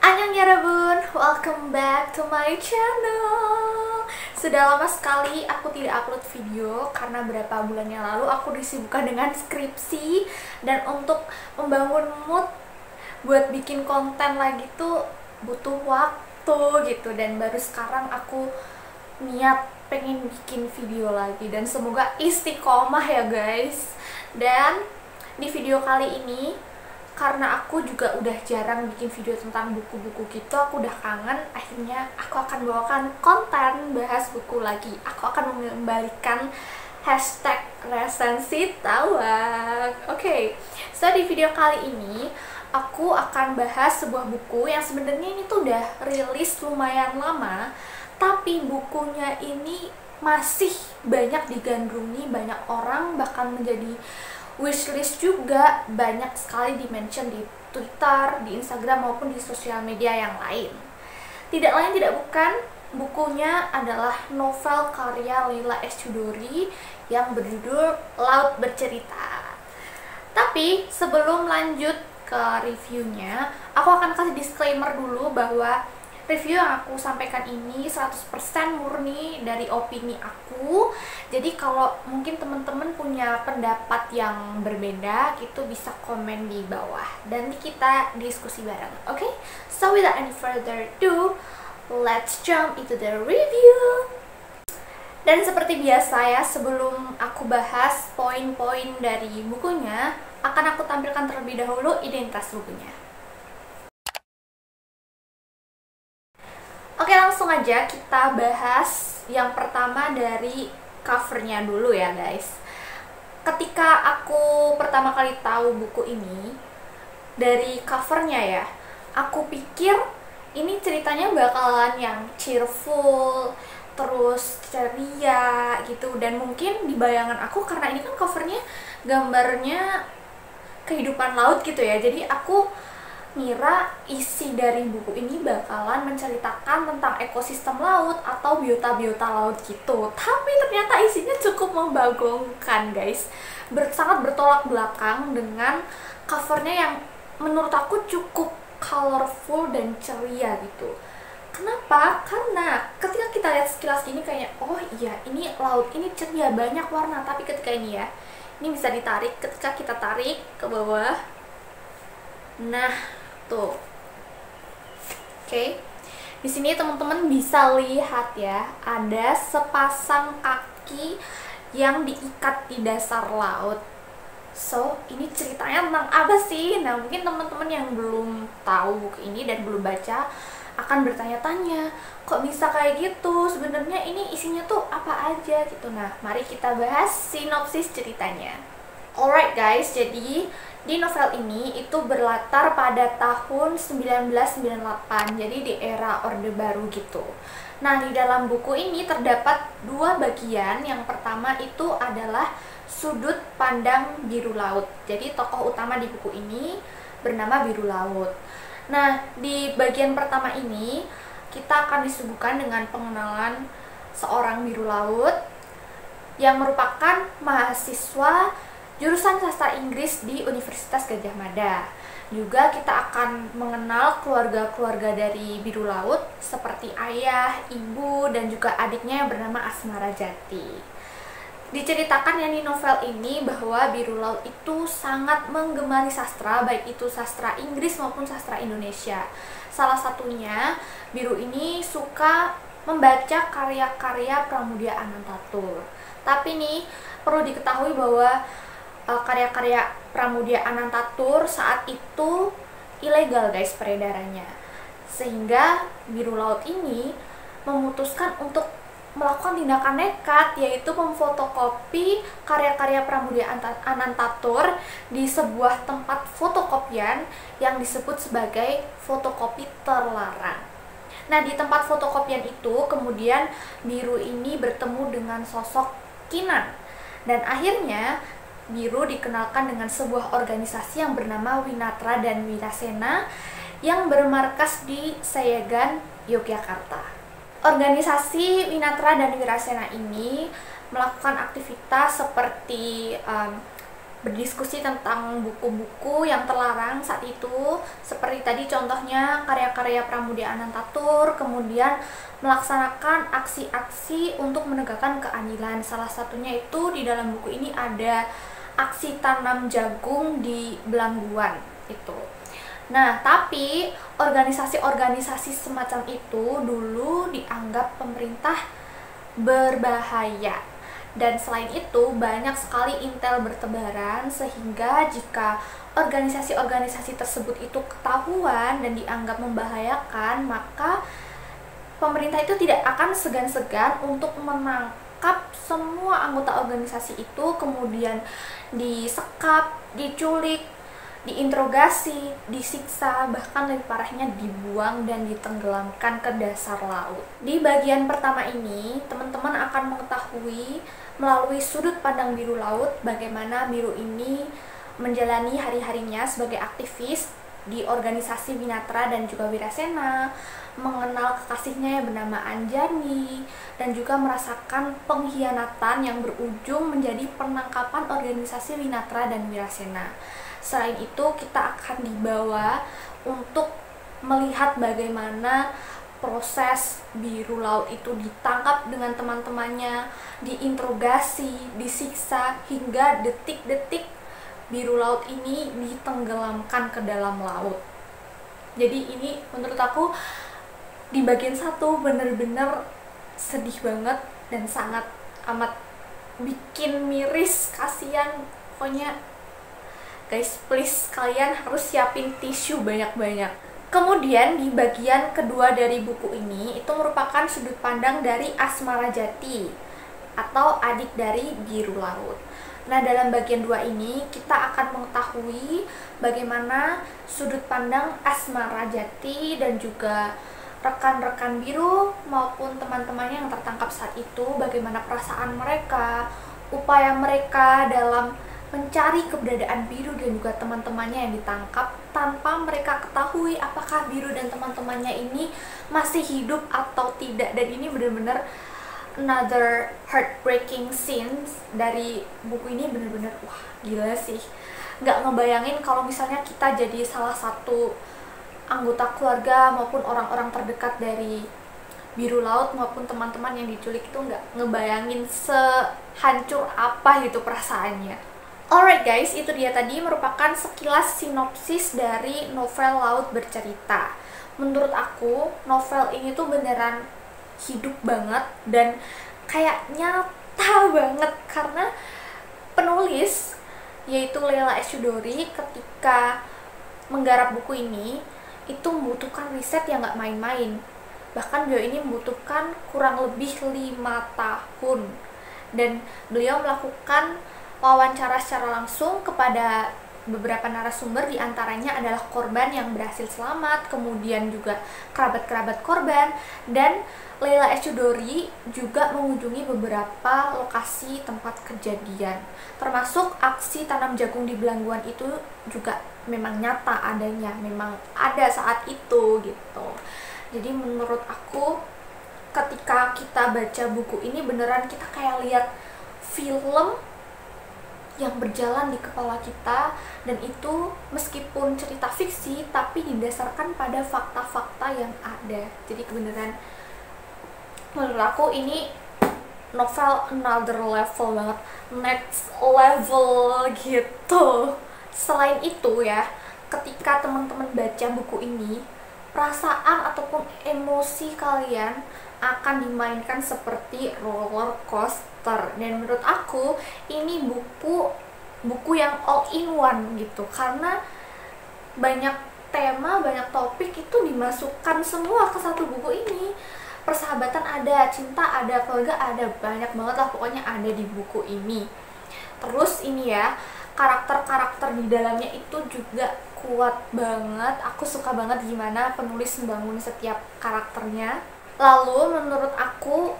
Annyeong yarabun, welcome back to my channel. Sudah lama sekali aku tidak upload video karena beberapa bulan yang lalu aku disibukkan dengan skripsi. Dan untuk membangun mood buat bikin konten lagi tuh butuh waktu gitu. Dan baru sekarang aku niat pengen bikin video lagi. Dan semoga istiqomah ya guys. Dan di video kali ini, karena aku juga udah jarang bikin video tentang buku-buku gitu, aku udah kangen. Akhirnya aku akan bawakan konten bahas buku lagi. Aku akan mengembalikan hashtag resensi tawa. Oke, so di video kali ini aku akan bahas sebuah buku yang sebenarnya ini tuh udah rilis lumayan lama, tapi bukunya ini masih banyak digandrungi banyak orang, bahkan menjadi wishlist juga, banyak sekali di-mention di Twitter, di Instagram maupun di sosial media yang lain. Tidak lain tidak bukan, bukunya adalah novel karya Leila S. Chudori yang berjudul Laut Bercerita. Tapi sebelum lanjut ke reviewnya, aku akan kasih disclaimer dulu bahwa review yang aku sampaikan ini 100% murni dari opini aku. Jadi kalau mungkin teman-teman punya pendapat yang berbeda gitu, bisa komen di bawah dan kita diskusi bareng. Oke? So without any further ado, let's jump into the review. Dan seperti biasa ya, sebelum aku bahas poin-poin dari bukunya, akan aku tampilkan terlebih dahulu identitas bukunya. Oke, langsung aja kita bahas yang pertama dari covernya dulu ya guys. Ketika aku pertama kali tahu buku ini dari covernya ya, aku pikir ini ceritanya bakalan yang cheerful, terus ceria gitu. Dan mungkin di bayangan aku, karena ini kan covernya gambarnya kehidupan laut gitu ya, jadi aku ngira isi dari buku ini bakalan menceritakan tentang ekosistem laut atau biota-biota laut gitu. Tapi ternyata isinya cukup membagongkan guys. Sangat bertolak belakang dengan covernya yang menurut aku cukup colorful dan ceria gitu. Kenapa? Karena ketika kita lihat sekilas gini kayaknya, oh iya ini laut, ini ceria, banyak warna. Tapi ketika ini ya, ini bisa ditarik, ketika kita tarik ke bawah, nah tuh, oke. Di sini teman-teman bisa lihat ya, ada sepasang kaki yang diikat di dasar laut. So, ini ceritanya tentang apa sih? Nah, mungkin teman-teman yang belum tahu buku ini dan belum baca akan bertanya-tanya, kok bisa kayak gitu? Sebenarnya ini isinya tuh apa aja gitu. Nah, mari kita bahas sinopsis ceritanya. Alright guys, jadi di novel ini itu berlatar pada tahun 1998, jadi di era Orde Baru gitu. Nah, di dalam buku ini terdapat dua bagian. Yang pertama itu adalah sudut pandang biru laut. Jadi tokoh utama di buku ini bernama Biru Laut. Nah, di bagian pertama ini kita akan disuguhkan dengan pengenalan seorang biru laut yang merupakan mahasiswa jurusan sastra Inggris di Universitas Gadjah Mada. Juga kita akan mengenal keluarga-keluarga dari Biru Laut seperti ayah, ibu, dan juga adiknya yang bernama Asmara Jati. Diceritakan ya di novel ini bahwa Biru Laut itu sangat menggemari sastra, baik itu sastra Inggris maupun sastra Indonesia. Salah satunya, Biru ini suka membaca karya-karya Pramudia Anantatur. Tapi nih, perlu diketahui bahwa karya-karya Pramudia Anantatur saat itu ilegal guys peredarannya, sehingga Biru Laut ini memutuskan untuk melakukan tindakan nekat, yaitu memfotokopi karya-karya Pramudia Anantatur di sebuah tempat fotokopian yang disebut sebagai fotokopi terlarang. Nah, di tempat fotokopian itu kemudian Biru ini bertemu dengan sosok Kinan, dan akhirnya Biru dikenalkan dengan sebuah organisasi yang bernama Winatra dan Wirasena yang bermarkas di Sayegan, Yogyakarta. Organisasi Winatra dan Wirasena ini melakukan aktivitas seperti berdiskusi tentang buku-buku yang terlarang saat itu, seperti tadi contohnya karya-karya Pramudia Anantatur, kemudian melaksanakan aksi-aksi untuk menegakkan keadilan. Salah satunya itu di dalam buku ini ada aksi tanam jagung di Belangguan itu. Nah, tapi organisasi-organisasi semacam itu dulu dianggap pemerintah berbahaya. Dan selain itu, banyak sekali intel bertebaran, sehingga jika organisasi-organisasi tersebut itu ketahuan dan dianggap membahayakan, maka pemerintah itu tidak akan segan-segan untuk menangkap semua anggota organisasi itu, kemudian disekap, diculik, diinterogasi, disiksa, bahkan lebih parahnya dibuang dan ditenggelamkan ke dasar laut. Di bagian pertama ini, teman-teman akan mengetahui melalui sudut pandang biru laut bagaimana biru ini menjalani hari-harinya sebagai aktivis di organisasi Winatra dan juga Wirasena, mengenal kekasihnya yang bernama Anjani, dan juga merasakan pengkhianatan yang berujung menjadi penangkapan organisasi Winatra dan Wirasena. Selain itu, kita akan dibawa untuk melihat bagaimana proses biru laut itu ditangkap dengan teman-temannya, diinterogasi, disiksa, hingga detik-detik biru laut ini ditenggelamkan ke dalam laut. Jadi ini menurut aku di bagian 1 bener-bener sedih banget dan sangat amat bikin miris, kasihan. Pokoknya guys, please kalian harus siapin tisu banyak-banyak. Kemudian di bagian kedua dari buku ini itu merupakan sudut pandang dari Asmara Jati atau adik dari biru laut. Nah, dalam bagian 2 ini kita akan mengetahui bagaimana sudut pandang Asmara Jati dan juga rekan-rekan biru maupun teman-temannya yang tertangkap saat itu, bagaimana perasaan mereka, upaya mereka dalam mencari keberadaan biru dan juga teman-temannya yang ditangkap tanpa mereka ketahui apakah biru dan teman-temannya ini masih hidup atau tidak. Dan ini benar-benar another heartbreaking scenes dari buku ini. Benar-benar wah gila sih, nggak ngebayangin kalau misalnya kita jadi salah satu anggota keluarga maupun orang-orang terdekat dari biru laut maupun teman-teman yang diculik, itu nggak ngebayangin sehancur apa gitu perasaannya. Alright guys, itu dia tadi merupakan sekilas sinopsis dari novel Laut Bercerita. Menurut aku, novel ini tuh beneran hidup banget dan kayak nyata banget, karena penulis yaitu Leila S. Chudori ketika menggarap buku ini itu membutuhkan riset yang gak main-main. Bahkan beliau ini membutuhkan kurang lebih 5 tahun, dan beliau melakukan wawancara secara langsung kepada beberapa narasumber, diantaranya adalah korban yang berhasil selamat, kemudian juga kerabat-kerabat korban, dan Leila S. Chudori juga mengunjungi beberapa lokasi tempat kejadian, termasuk aksi tanam jagung di Belangguan itu juga memang nyata adanya, memang ada saat itu gitu. Jadi menurut aku ketika kita baca buku ini beneran kita kayak lihat film yang berjalan di kepala kita, dan itu meskipun cerita fiksi tapi didasarkan pada fakta-fakta yang ada. Jadi beneran menurut aku ini novel another level banget, next level gitu. Selain itu ya, ketika teman-teman baca buku ini, perasaan ataupun emosi kalian akan dimainkan seperti roller coaster. Dan menurut aku ini buku yang all in one gitu, karena banyak tema, banyak topik itu dimasukkan semua ke satu buku ini. Persahabatan ada, cinta ada, keluarga ada, banyak banget lah pokoknya ada di buku ini. Terus ini ya, karakter-karakter di dalamnya itu juga kuat banget. Aku suka banget gimana penulis membangun setiap karakternya. Lalu menurut aku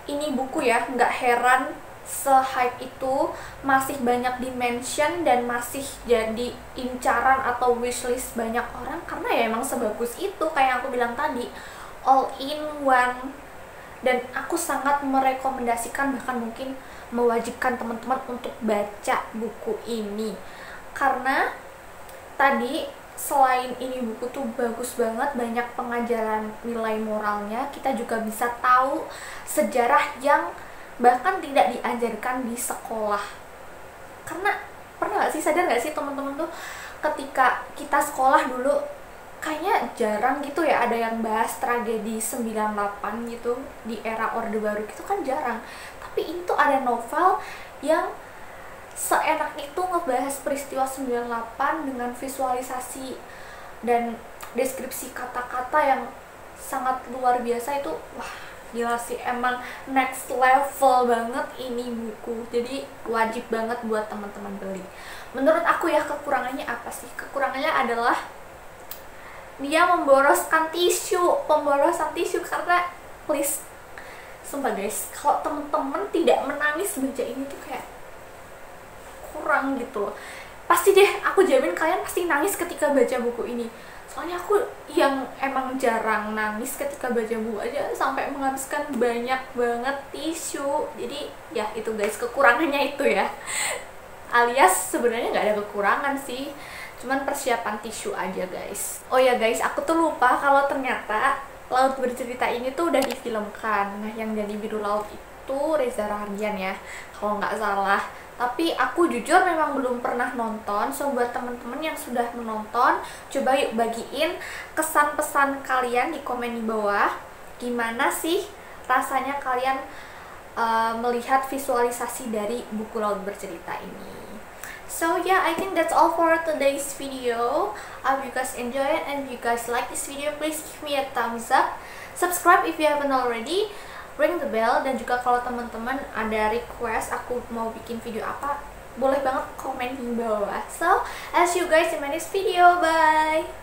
ini buku ya, nggak heran se-hype itu, masih banyak dimention dan masih jadi incaran atau wishlist banyak orang, karena ya emang sebagus itu, kayak aku bilang tadi, all in one dan aku sangat merekomendasikan, bahkan mungkin mewajibkan teman-teman untuk baca buku ini. Karena tadi selain ini buku tuh bagus banget, banyak pengajaran nilai moralnya, kita juga bisa tahu sejarah yang bahkan tidak diajarkan di sekolah. Karena pernah gak sih, sadar gak sih teman-teman tuh, ketika kita sekolah dulu kayaknya jarang gitu ya ada yang bahas tragedi 98 gitu di era Orde Baru, gitu kan jarang. Tapi itu ada novel yang seenak itu ngebahas peristiwa 98 dengan visualisasi dan deskripsi kata-kata yang sangat luar biasa. Itu wah, gila sih, emang next level banget ini buku. Jadi wajib banget buat teman-teman beli. Menurut aku ya, kekurangannya apa sih? Kekurangannya adalah dia pemborosan tisu, karena please, sumpah guys, kalau temen-temen tidak menangis baca ini tuh kayak kurang gitu. Pasti deh, aku jamin kalian pasti nangis ketika baca buku ini. Soalnya aku yang emang jarang nangis ketika baca buku aja sampai menghabiskan banyak banget tisu. Jadi ya itu guys, kekurangannya itu ya. Alias sebenarnya nggak ada kekurangan sih, cuman persiapan tisu aja guys. Oh ya guys, aku tuh lupa kalau ternyata Laut Bercerita ini tuh udah difilmkan. Nah, yang jadi biru laut itu Reza Rahardian ya, kalau nggak salah. Tapi aku jujur memang belum pernah nonton. So buat temen-temen yang sudah menonton, coba yuk bagiin kesan pesan kalian di komen di bawah. Gimana sih rasanya kalian melihat visualisasi dari buku Laut Bercerita ini. So yeah, I think that's all for today's video. I hope you guys enjoy it, and if you guys like this video, please give me a thumbs up. Subscribe if you haven't already. Ring the bell. Dan juga kalau teman-teman ada request aku mau bikin video apa, boleh banget komen di bawah. So, I'll see you guys in my next video. Bye!